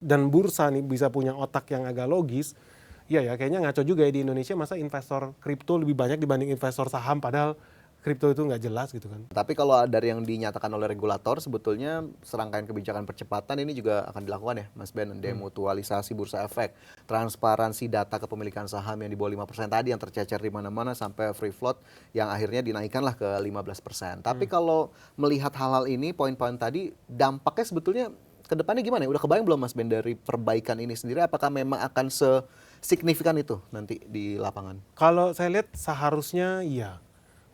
dan bursa nih bisa punya otak yang agak logis, ya kayaknya ngaco juga ya di Indonesia masa investor kripto lebih banyak dibanding investor saham padahal kripto itu nggak jelas gitu kan. Tapi kalau dari yang dinyatakan oleh regulator, sebetulnya serangkaian kebijakan percepatan ini juga akan dilakukan ya, Mas Ben, demutualisasi bursa efek, transparansi data kepemilikan saham yang di bawah 5% tadi yang tercecer di mana-mana sampai free float yang akhirnya dinaikkanlah ke 15%. Tapi kalau melihat hal-hal ini, poin-poin tadi, dampaknya sebetulnya ke depannya gimana ya? Udah kebayang belum Mas Ben dari perbaikan ini sendiri, apakah memang akan sesignifikan itu nanti di lapangan? Kalau saya lihat seharusnya iya,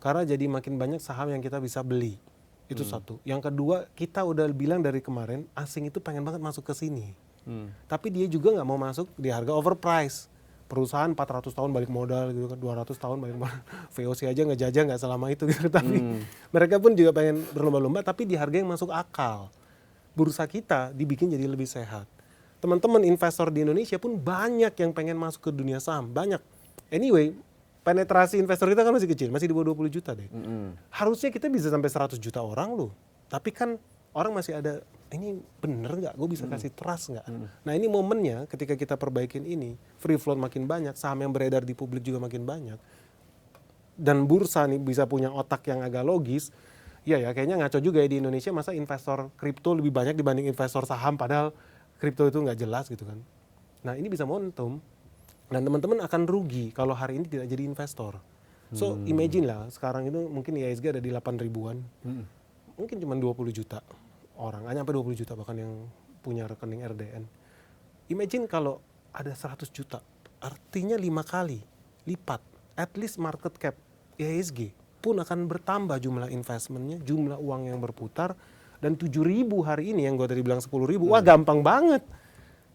karena jadi makin banyak saham yang kita bisa beli. Itu satu. Yang kedua, kita udah bilang dari kemarin asing itu pengen banget masuk ke sini. Tapi dia juga nggak mau masuk di harga overprice. Perusahaan 400 tahun balik modal gitu kan, 200 tahun balik modal. VOC aja ngejajah nggak selama itu gitu. Tapi mereka pun juga pengen berlomba-lomba tapi di harga yang masuk akal. Bursa kita dibikin jadi lebih sehat. Teman-teman investor di Indonesia pun banyak yang pengen masuk ke dunia saham, banyak. Anyway, penetrasi investor kita kan masih kecil, masih di bawah 20 juta deh. Harusnya kita bisa sampai 100 juta orang loh. Tapi kan orang masih ada, ini bener nggak? Gue bisa kasih trust nggak? Nah ini momennya ketika kita perbaikin ini, free float makin banyak, saham yang beredar di publik juga makin banyak. Dan bursa nih bisa punya otak yang agak logis, ya kayaknya ngaco juga ya di Indonesia masa investor kripto lebih banyak dibanding investor saham padahal kripto itu nggak jelas gitu kan. Nah ini bisa momentum dan teman-teman akan rugi kalau hari ini tidak jadi investor. So imagine lah sekarang itu mungkin IHSG ada di 8 ribuan, mungkin cuma 20 juta orang, hanya sampai 20 juta bahkan yang punya rekening RDN. Imagine kalau ada 100 juta, artinya 5 kali lipat, at least market cap IHSG pun akan bertambah jumlah investmentnya, jumlah uang yang berputar, dan 7.000 hari ini yang gue tadi bilang 10.000, wah gampang banget.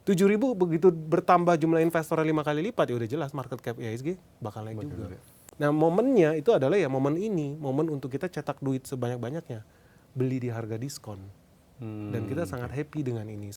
7.000 begitu bertambah jumlah investornya 5 kali lipat, ya udah jelas market cap IHSG bakal naik juga. Nah momennya itu adalah ya momen ini, momen untuk kita cetak duit sebanyak-banyaknya, beli di harga diskon. Dan kita sangat happy dengan ini.